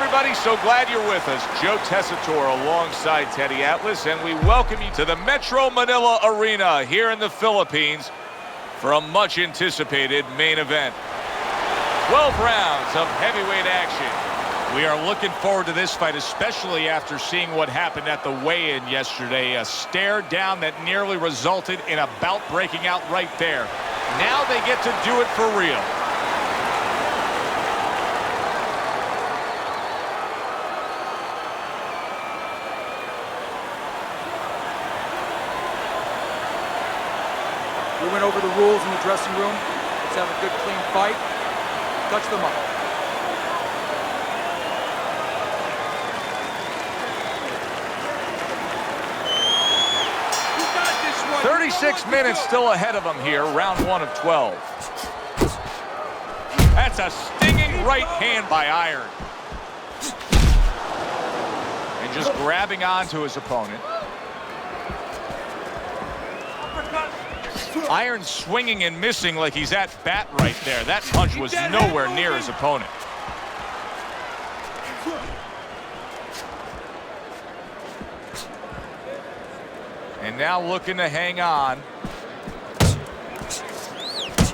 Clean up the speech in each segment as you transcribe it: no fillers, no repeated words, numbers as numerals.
everybody, so glad you're with us. Joe Tessitore alongside Teddy Atlas, and we welcome you to the Metro Manila Arena here in the Philippines for a much-anticipated main event. 12 rounds of heavyweight action. We are looking forward to this fight, especially after seeing what happened at the weigh-in yesterday. A stare down that nearly resulted in a bout breaking out right there. Now they get to do it for real. We went over the rules in the dressing room. Let's have a good, clean fight. Touch them up. You got this one. 36 minutes still ahead of him here, round 1 of 12. That's a stinging right hand by Iron. And just grabbing onto his opponent. Iron swinging and missing like he's at bat right there. That punch was nowhere near his opponent. And now looking to hang on.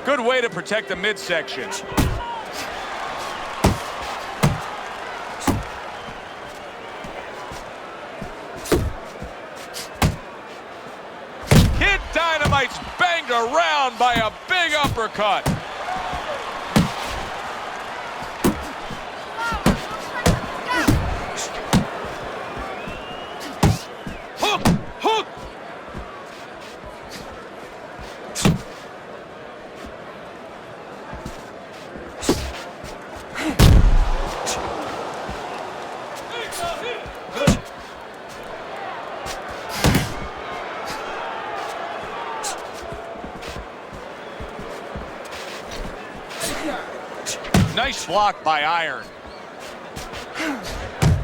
Good way to protect the midsection. Kid Dynamite's banged around by a big uppercut. Hook! Hook! Nice block by Iron.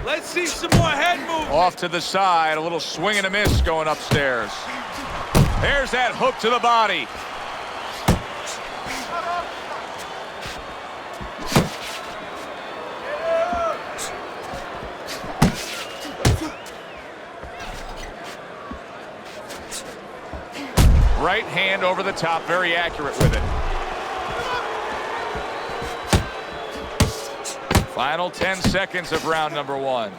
Let's see some more head movement. Off to the side, a little swing and a miss going upstairs. There's that hook to the body. Right hand over the top, very accurate with it. Final 10 seconds of round number 1.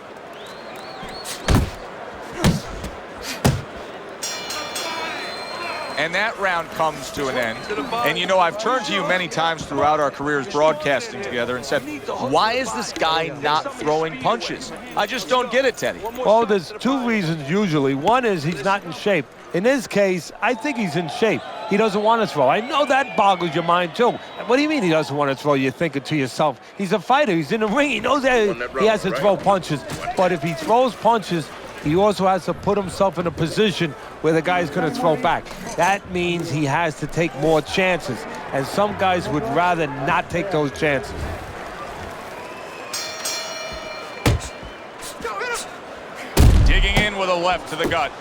And that round comes to an end. And you know, I've turned to you many times throughout our careers broadcasting together and said, why is this guy not throwing punches? I just don't get it, Teddy. Well, there's 2 reasons usually. One is he's not in shape. In his case, I think he's in shape. He doesn't want to throw. I know that boggles your mind, too. What do you mean he doesn't want to throw? You're thinking to yourself, he's a fighter. He's in the ring. He knows that he has to throw punches. But if he throws punches, he also has to put himself in a position where the guy's going to throw back. That means he has to take more chances. And some guys would rather not take those chances. Digging in with a left to the gut.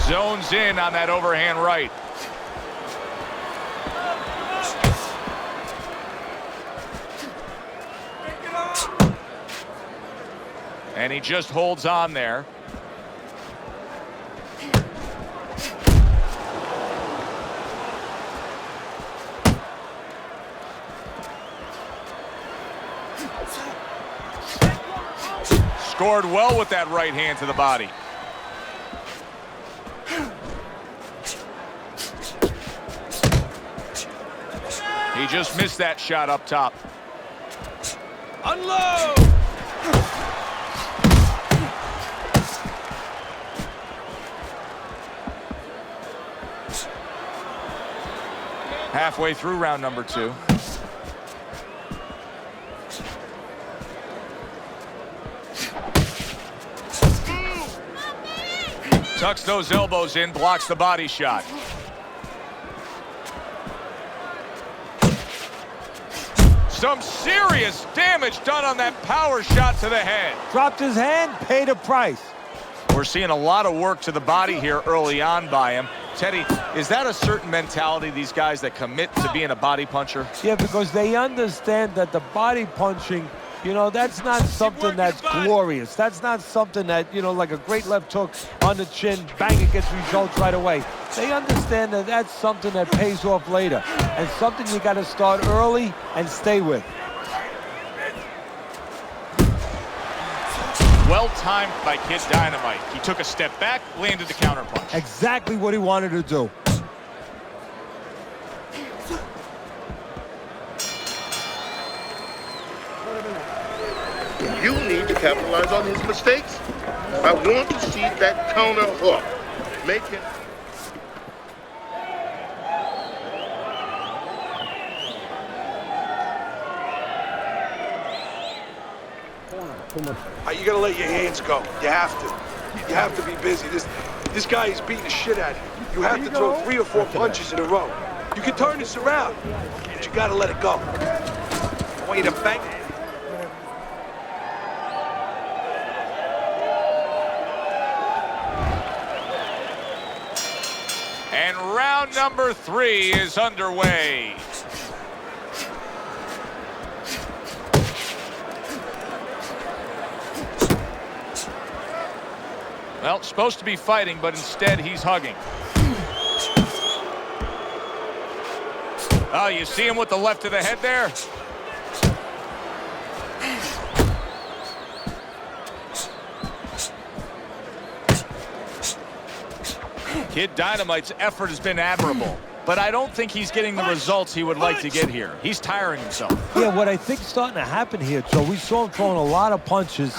Zones in on that overhand right. And he just holds on there. Scored well with that right hand to the body. He just missed that shot up top. Unload! Halfway through round number 2. Tucks those elbows in, blocks the body shot. Some serious damage done on that power shot to the head. Dropped his hand, paid a price. We're seeing a lot of work to the body here early on by him. Teddy, is that a certain mentality, these guys that commit to being a body puncher? Yeah, because they understand that the body punching, you know, that's not something that's glorious. That's not something that, you know, like a great left hook on the chin, bang, it gets results right away. They understand that that's something that pays off later and something you got to start early and stay with. Well timed by Kid Dynamite. He took a step back, landed the counterpunch. Exactly what he wanted to do. You need to capitalize on his mistakes. I want to see that counter hook. Make it. You gotta let your hands go. You have to. You have to be busy. This guy is beating the shit out of you. You have to throw 3 or 4 punches in a row. You can turn this around, but you gotta let it go. I want you to bang. And round number 3 is underway. Well, supposed to be fighting, but instead he's hugging. Oh, you see him with the left to the head there? Kid Dynamite's effort has been admirable, but I don't think he's getting the results he would like to get here. He's tiring himself. Yeah, what I think is starting to happen here, Joe, we saw him throwing a lot of punches,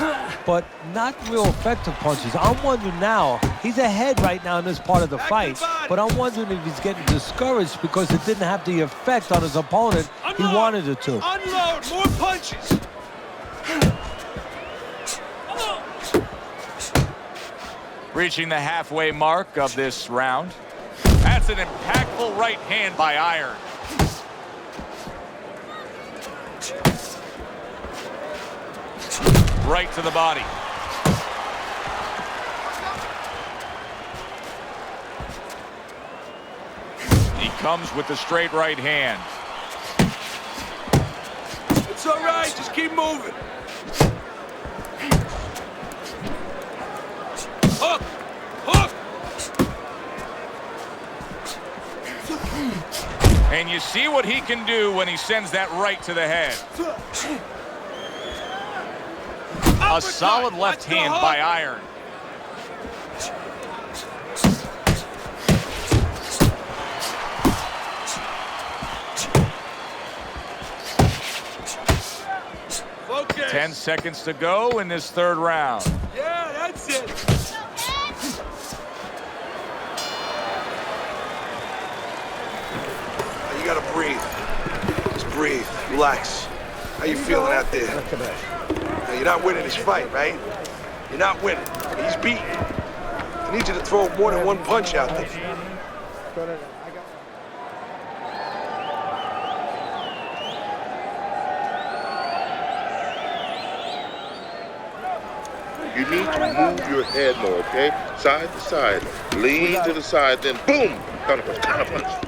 but not real effective punches. I'm wondering now, he's ahead right now in this part of the fight, but I'm wondering if he's getting discouraged because it didn't have the effect on his opponent he wanted it to. Unload! More punches! Reaching the halfway mark of this round. That's an impactful right hand by Iron. Right to the body. He comes with the straight right hand. It's all right. Just keep moving. Hook! Hook! And you see what he can do when he sends that right to the head. A solid left hand by Iron. Focus! 10 seconds to go in this 3rd round. Yeah, that's it! You gotta breathe. Just breathe. Relax. How you feeling out there? Now, you're not winning this fight, right? You're not winning. He's beaten. I need you to throw more than 1 punch out there. You need to move your head more, okay? Side to side. Lean to the side, then boom! Counterpunch, counterpunch.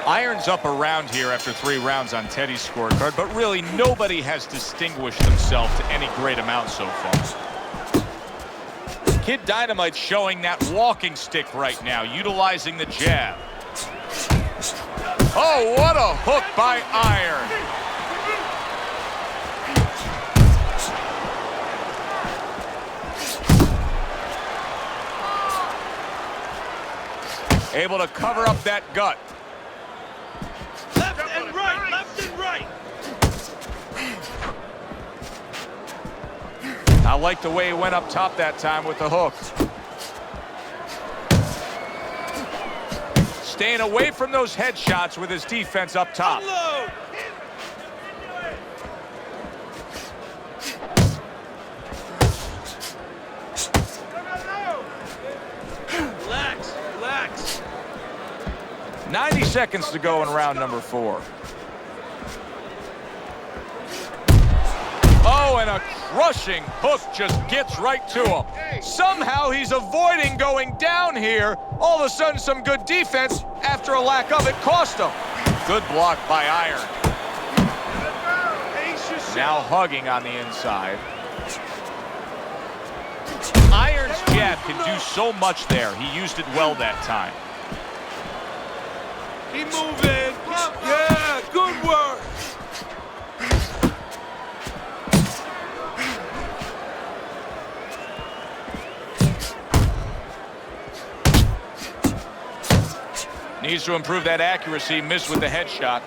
Iron's up around here after 3 rounds on Teddy's scorecard, but really nobody has distinguished themselves to any great amount so far. Kid Dynamite showing that walking stick right now, utilizing the jab. Oh, what a hook by Iron. Able to cover up that gut. Left and right! Left and right! I like the way he went up top that time with the hook. Staying away from those headshots with his defense up top. Unload! Relax, relax. 90 seconds to go in round number 4. Oh, and a crushing hook just gets right to him. Somehow he's avoiding going down here. All of a sudden, some good defense after a lack of it cost him. Good block by Iron. Now hugging on the inside. Iron's jab can do so much there. He used it well that time. Keep moving. Yeah, good work. Needs to improve that accuracy. Missed with the headshot.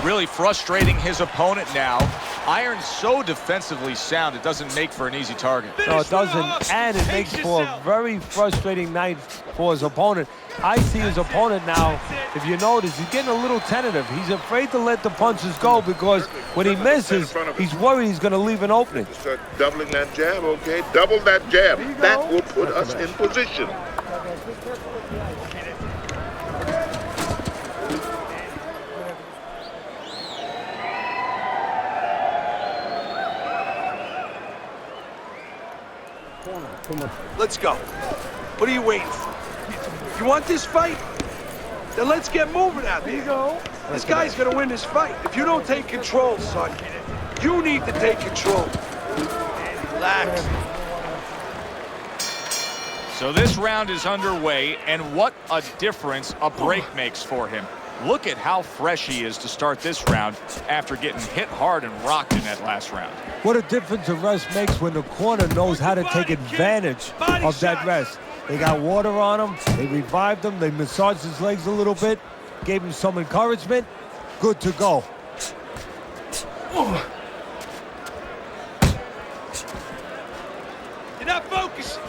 Really frustrating his opponent now. Iron's so defensively sound, it doesn't make for an easy target. No, it doesn't, and it makes for a very frustrating night for his opponent. I see his opponent now, if you notice, he's getting a little tentative. He's afraid to let the punches go because when he misses, he's worried he's going to leave an opening. Start doubling that jab, okay? Double that jab. That will put us in position. Let's go. What are you waiting for? You want this fight? Then let's get moving out there. This guy's gonna win this fight. If you don't take control, son, you need to take control. Relax. So this round is underway, and what a difference a break makes for him. Look at how fresh he is to start this round after getting hit hard and rocked in that last round. What a difference a rest makes when the corner knows how to take advantage of that rest. They got water on him, they revived him, they massaged his legs a little bit, gave him some encouragement. Good to go. You're not focusing.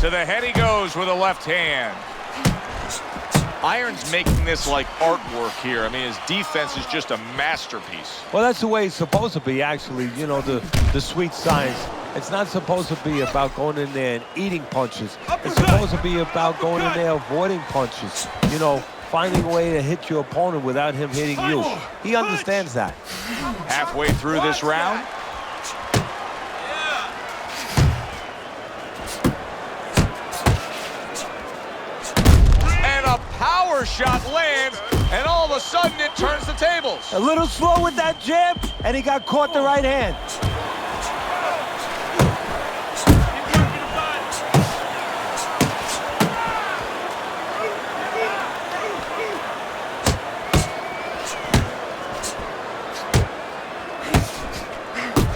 To the head he goes with a left hand. Iron's making this like artwork here. I mean, his defense is just a masterpiece. Well, that's the way it's supposed to be, actually. You know, the sweet science. It's not supposed to be about going in there and eating punches. It's supposed to be about going in there avoiding punches. You know, finding a way to hit your opponent without him hitting you. He understands that. Halfway through this round. Power shot lands, and all of a sudden it turns the tables. A little slow with that jab, and he got caught the right hand.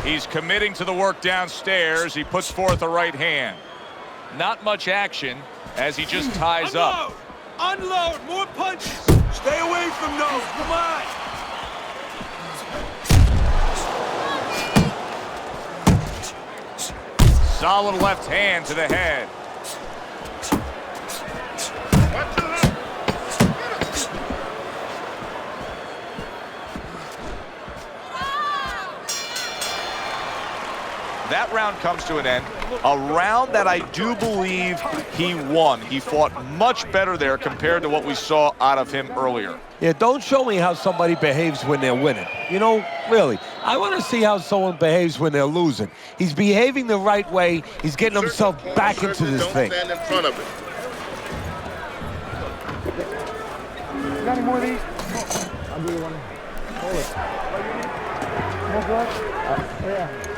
He's committing to the work downstairs. He puts forth a right hand. Not much action as he just ties up. Unload, more punches. Stay away from those, come on. Solid left hand to the head. That round comes to an end. A round that I do believe he won. He fought much better there compared to what we saw out of him earlier. Yeah, don't show me how somebody behaves when they're winning. You know, really, I want to see how someone behaves when they're losing. He's behaving the right way. He's getting himself back into this thing. Don't stand in front of it. You got any more of these? I'll give you one. Hold it. More blood? Yeah.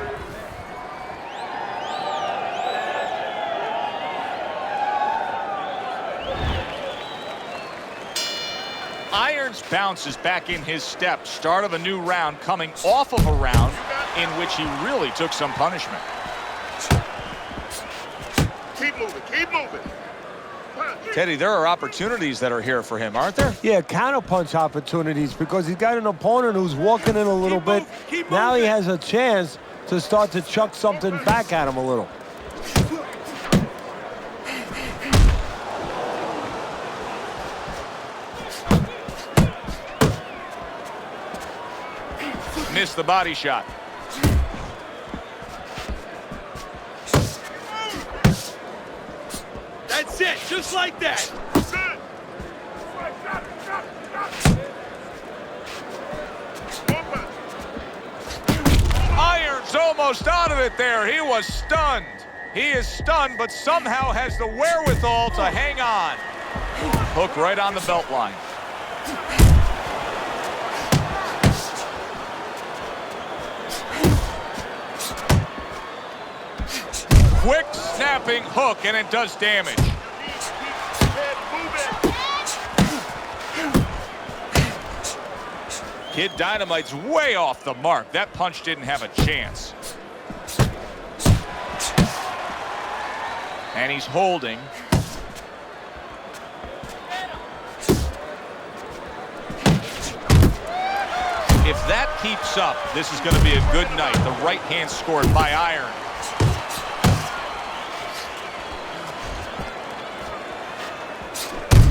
Irons bounces back in his step. Start of a new round coming off of a round in which he really took some punishment. Keep moving, keep moving. Teddy, there are opportunities that are here for him, aren't there? Yeah, counterpunch opportunities because he's got an opponent who's walking in a little bit. Now he has a chance to start to chuck something back at him a little. Missed the body shot. That's it, just like that. Iron's almost out of it there. He was stunned. He is stunned, but somehow has the wherewithal to hang on. Hook right on the belt line. Quick snapping hook, and it does damage. Kid Dynamite's way off the mark. That punch didn't have a chance. And he's holding. If that keeps up, this is going to be a good night. The right hand scored by Iron.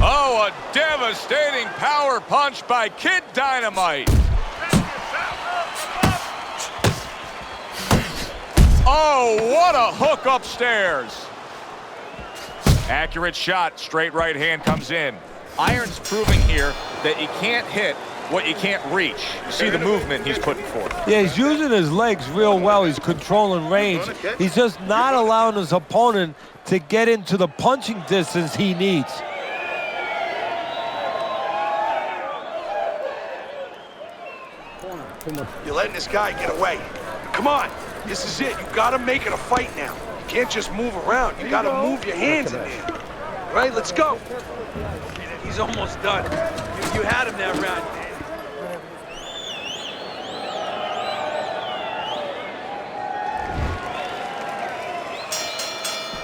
Oh, a devastating power punch by Kid Dynamite. Oh, what a hook upstairs. Accurate shot, straight right hand comes in. Iron's proving here that you can't hit what you can't reach. You see the movement he's putting forth. Yeah, he's using his legs real well. He's controlling range. He's just not allowing his opponent to get into the punching distance he needs. You're letting this guy get away. Come on, this is it. You gotta make it a fight now. You can't just move around. You gotta move your hands in there. All right, let's go. He's almost done. You had him that round.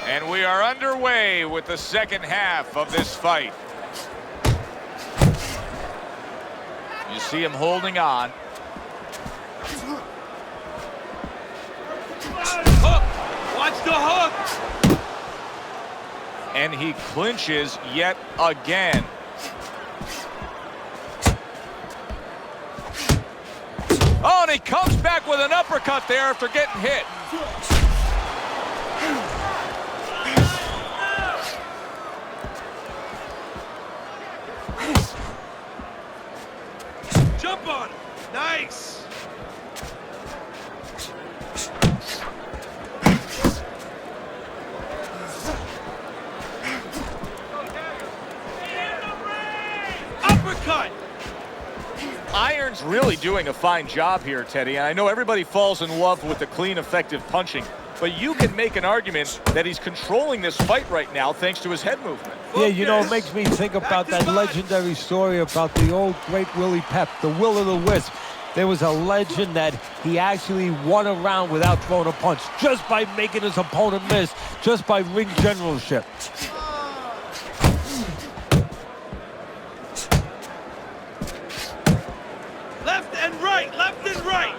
And we are underway with the second half of this fight. You see him holding on. Hook! Watch the hook! And he clinches yet again. Oh, and he comes back with an uppercut there after getting hit. Jump on him! Nice! Uppercut! Iron's really doing a fine job here, Teddy, and I know everybody falls in love with the clean, effective punching, but you can make an argument that he's controlling this fight right now thanks to his head movement. Yeah, you know, it makes me think about that legendary story about the old great Willie Pep, the Will o' the Wisp. There was a legend that he actually won a round without throwing a punch, just by making his opponent miss, just by ring generalship. Left and right! Left and right!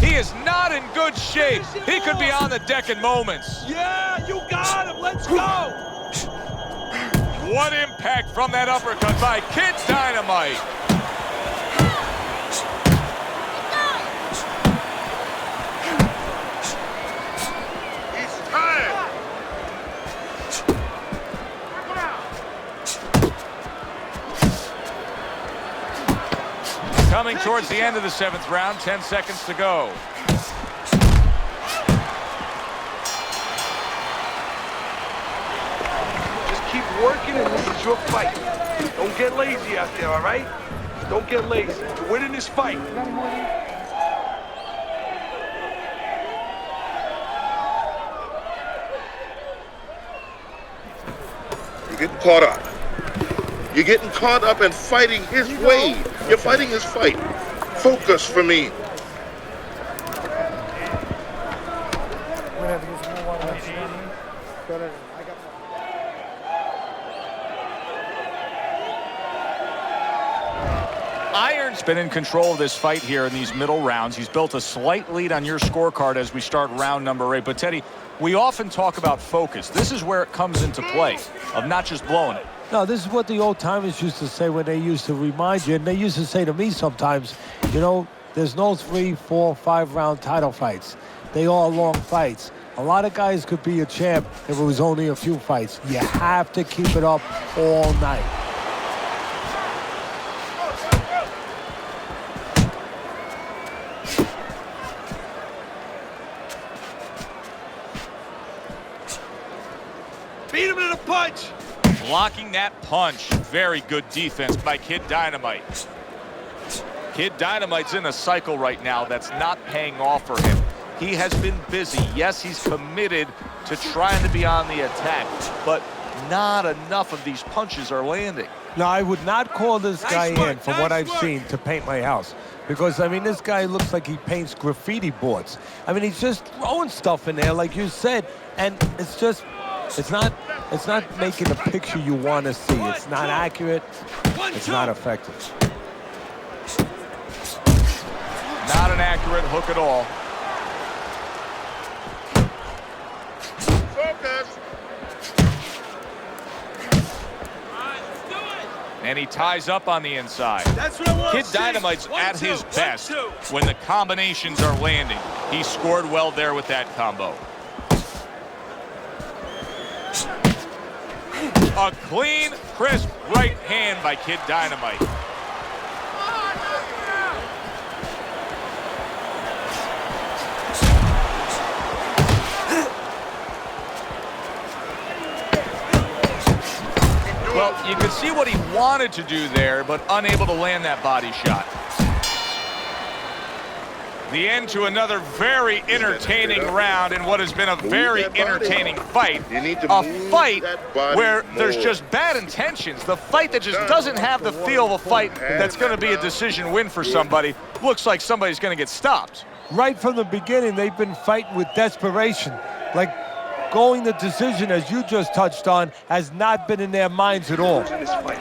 He is not in good shape. He could be on the deck in moments. Yeah, you got him! Let's go! What impact from that uppercut by Kid Dynamite. He's tired. Coming towards the end of the 7th round, 10 seconds to go. Keep working, and this is your fight. Don't get lazy out there, all right? Don't get lazy. You're winning this fight. You're getting caught up. You're getting caught up and fighting his way. You're fighting his fight. Focus for me. Iron's been in control of this fight here in these middle rounds. He's built a slight lead on your scorecard as we start round number 8. But, Teddy, we often talk about focus. This is where it comes into play, of not just blowing it. No, this is what the old timers used to say when they used to remind you, and they used to say to me sometimes, you know, there's no 3, 4, 5 round title fights. They all long fights. A lot of guys could be a champ if it was only a few fights. You have to keep it up all night. a punch. Blocking that punch. Very good defense by Kid Dynamite. Kid Dynamite's in a cycle right now that's not paying off for him. He has been busy. Yes, he's committed to trying to be on the attack, but not enough of these punches are landing. No, I would not call this guy Nice work, in, from nice what I've work. seen, to paint my house. Because, I mean, this guy looks like he paints graffiti boards. I mean, he's just throwing stuff in there, like you said, and it's just, it's not making the picture you want to see. It's not accurate. It's not effective. Not an accurate hook at all. Focus. And he ties up on the inside. That's what I want. Kid Dynamite's at his best when the combinations are landing. He scored well there with that combo. A clean, crisp right hand by Kid Dynamite. Well, you could see what he wanted to do there, but unable to land that body shot. The end to another very entertaining round in what has been a very entertaining fight. A fight where there's just bad intentions. The fight that just doesn't have the feel of a fight that's going to be a decision win for somebody. Looks like somebody's going to get stopped. Right from the beginning, they've been fighting with desperation. Like, going the decision, as you just touched on, has not been in their minds at all. In this fight,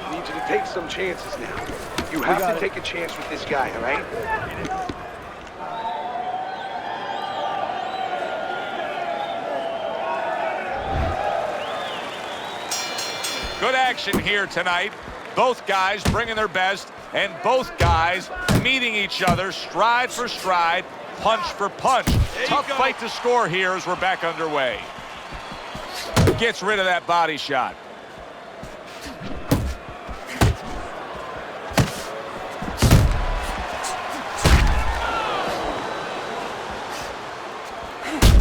I need you to take some chances now. You have to take a chance with this guy, all right? Good action here tonight. Both guys bringing their best, and both guys meeting each other stride for stride, punch for punch. Tough fight to score here as we're back underway. Gets rid of that body shot.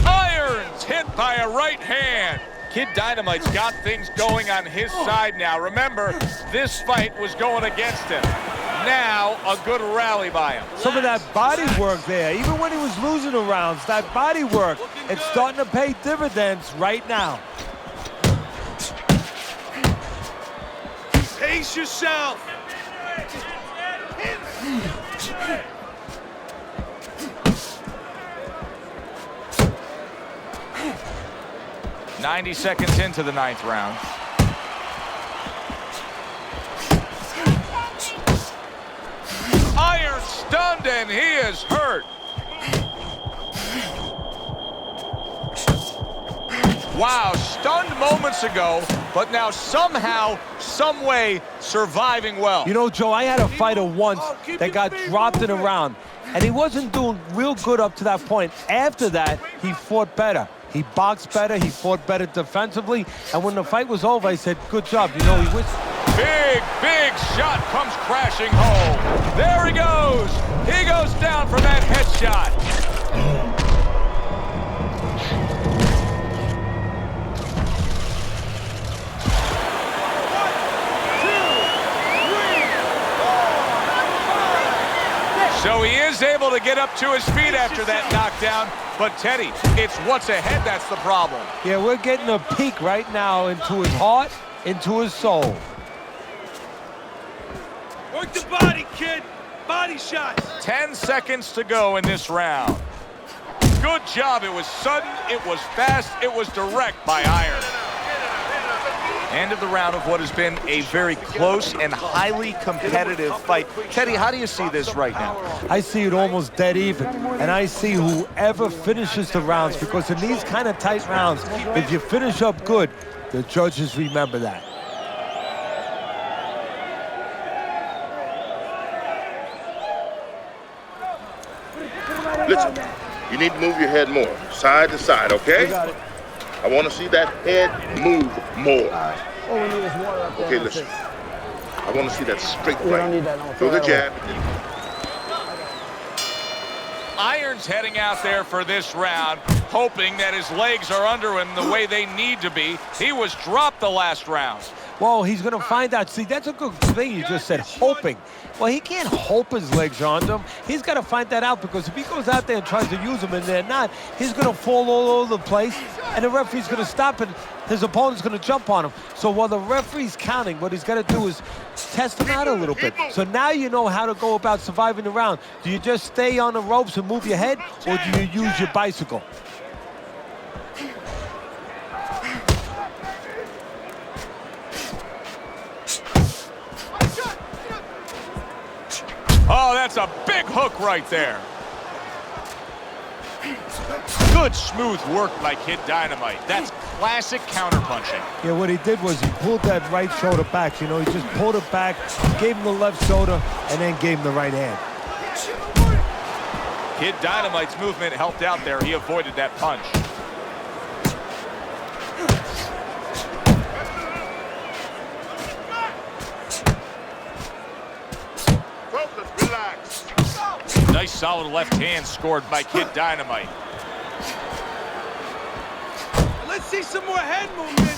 Irons hit by a right hand. Kid Dynamite's got things going on his side now. Remember, this fight was going against him. Now, a good rally by him. Some of that body work there, even when he was losing the rounds, that body work, it's starting to pay dividends right now. Pace yourself. 90 seconds into the 9th round. Iron stunned and he is hurt. Wow, stunned moments ago, but now somehow, some way, surviving well. You know, Joe, I had a fighter once that got dropped in a round, and he wasn't doing real good up to that point. After that, he fought better. He boxed better, he fought better defensively, and when the fight was over, I said, good job. You know, he was... Big shot comes crashing home. There he goes. He goes down for that headshot. So he is able to get up to his feet after that knockdown. But Teddy, it's what's ahead that's the problem. Yeah, we're getting a peek right now into his heart, into his soul. Work the body, kid. Body shots. 10 seconds to go in this round. Good job. It was sudden, it was fast, it was direct by Iron. End of the round of what has been a very close and highly competitive fight. Teddy, how do you see this right now? I see it almost dead even, and I see whoever finishes the rounds, because in these kind of tight rounds, if you finish up good, the judges remember that. Listen, you need to move your head more, side to side, okay? I want to see that head move more. All we need is water up there. Okay, listen. I want to see that straight We don't right. need that. No, Throw the that away. jab. Iron Iron's heading out there for this round, hoping that his legs are under him the way they need to be. He was dropped the last round. Well, he's going to find out. See, that's a good thing you just said, hoping. Well, he can't hope his legs are under him. He's got to find that out, because if he goes out there and tries to use them and they're not, he's going to fall all over the place, and the referee's going to stop it. His opponent's going to jump on him. So while the referee's counting, what he's got to do is test him out a little bit. So now you know how to go about surviving the round. Do you just stay on the ropes and move your head, or do you use your bicycle? Oh, that's a big hook right there. Good smooth work by Kid Dynamite. That's classic counterpunching. Yeah, what he did was he pulled that right shoulder back. You know, he just pulled it back, gave him the left shoulder, and then gave him the right hand. Kid Dynamite's movement helped out there. He avoided that punch. Nice solid left hand scored by Kid Dynamite. Let's see some more head movement.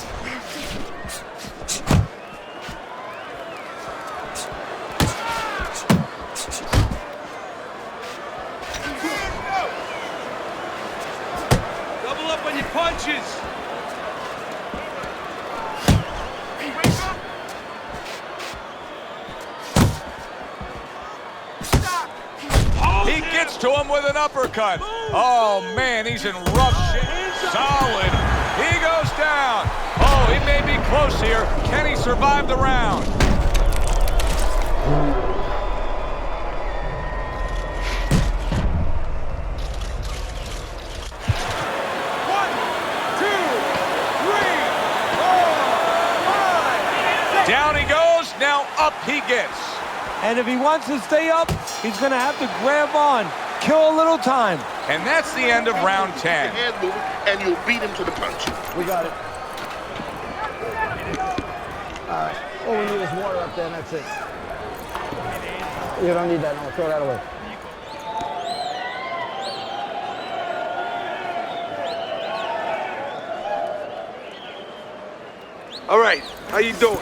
Double up on your punches. He gets to him with an uppercut. Oh, man, he's in rough shape. Solid. He goes down. Oh, he may be close here. Can he survive the round? One, two, three, four, five. Down he goes. Now up he gets. And if he wants to stay up, he's going to have to grab on, kill a little time. And that's the end of round 10. Hand movement, and you'll beat him to the punch. We got it. All right. All we need is water up there, and that's it. You don't need that. No, throw that away. All right, how you doing?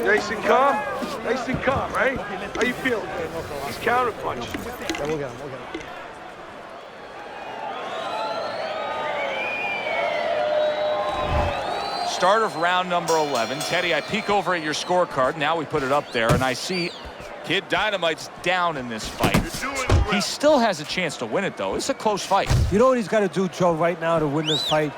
Nice and calm? Nice and calm, right? How you feeling? He's counterpunching. Yeah, we'll get him. We'll get him. Start of round number 11. Teddy, I peek over at your scorecard. Now we put it up there, and I see Kid Dynamite's down in this fight. He still has a chance to win it, though. It's a close fight. You know what he's got to do, Joe, right now to win this fight?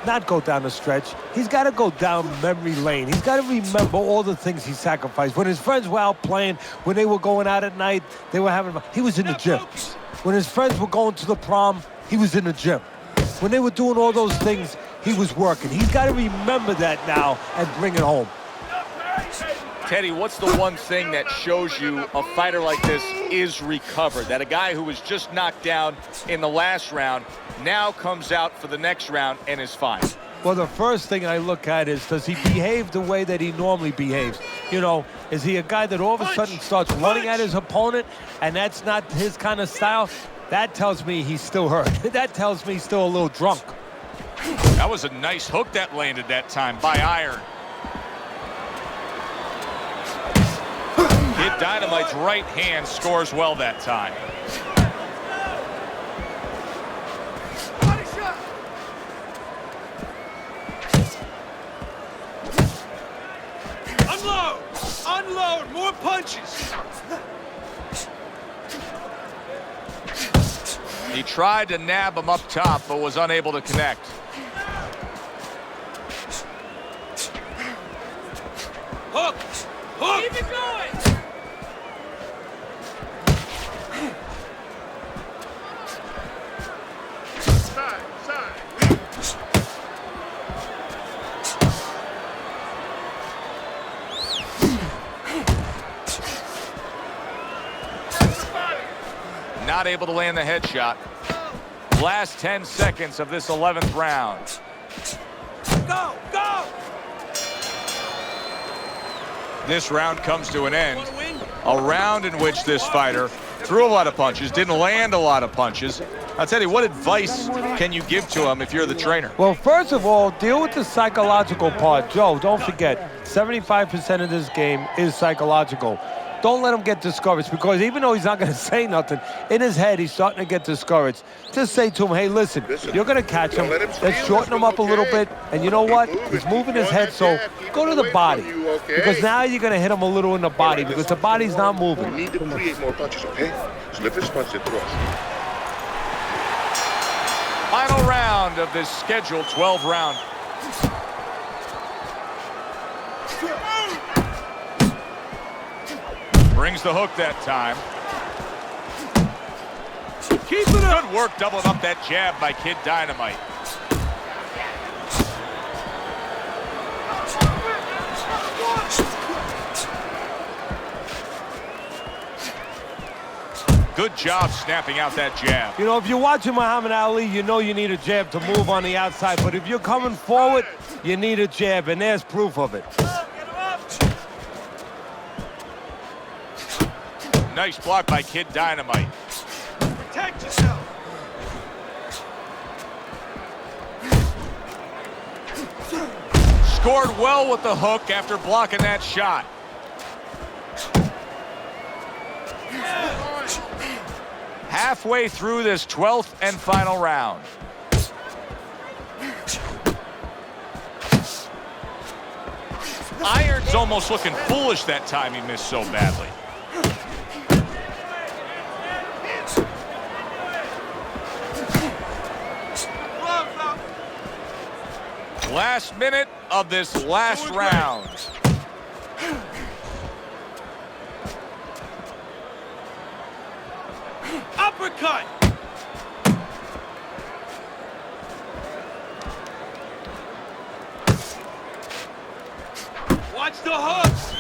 Not go down the stretch. He's got to go down memory lane. He's got to remember all the things he sacrificed. When his friends were out playing, when they were going out at night, they were having... He was in the gym. When his friends were going to the prom, he was in the gym. When they were doing all those things, he was working. He's got to remember that now and bring it home. Teddy, what's the one thing that shows you a fighter like this is recovered? That a guy who was just knocked down in the last round now comes out for the next round and is fine? Well, the first thing I look at is, does he behave the way that he normally behaves? You know, is he a guy that all of a sudden starts running at his opponent, and that's not his kind of style? That tells me he's still hurt. That tells me he's still a little drunk. That was a nice hook that landed that time by Iron. Kid Dynamite's right hand scores well that time. Unload! Unload! More punches! He tried to nab him up top, but was unable to connect. Hook! Hook! Keep it going! Side, side. Not able to land the headshot. Last 10 seconds of this 11th round. Go! Go! This round comes to an end. A round in which this fighter Threw a lot of punches, didn't land a lot of punches. I'll tell you, what advice can you give to him if you're the trainer? Well, first of all, deal with the psychological part. Joe, don't forget, 75% of this game is psychological. Don't let him get discouraged, because even though he's not going to say nothing, in his head he's starting to get discouraged. Just say to him, hey, listen, you're going to catch him. Let's shorten him up a little bit. And you know what? He's moving his head, so go to the body. Because now you're going to hit him a little in the body, because the body's not moving. We need to create more punches, okay? Slip his punch and thrust. Final round of this scheduled 12 round. Brings the hook that time. Keep it up. Good work doubling up that jab by Kid Dynamite. Good job snapping out that jab. You know, if you're watching Muhammad Ali, you know you need a jab to move on the outside. But if you're coming forward, you need a jab, and there's proof of it. Nice block by Kid Dynamite. Protect yourself. Scored well with the hook after blocking that shot. Halfway through this 12th and final round. Iron's almost looking foolish that time he missed so badly. Last minute of this last round. Uppercut. Watch the hooks.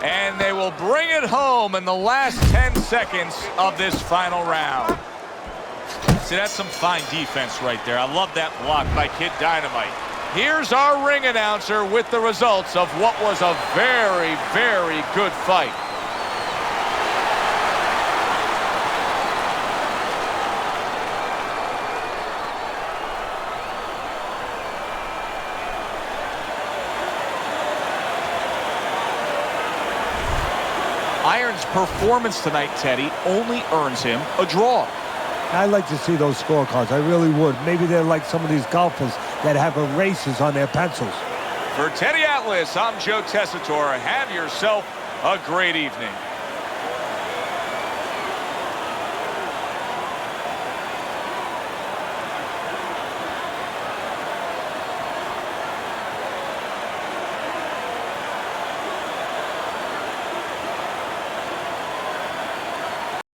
And they will bring it home in the last 10 seconds of this final round. See, that's some fine defense right there. I love that block by Kid Dynamite. Here's our ring announcer with the results of what was a very, very good fight. Iron's performance tonight, Teddy, only earns him a draw. I'd like to see those scorecards. I really would. Maybe they're like some of these golfers that have erasers on their pencils. For Teddy Atlas, I'm Joe Tessitore. Have yourself a great evening.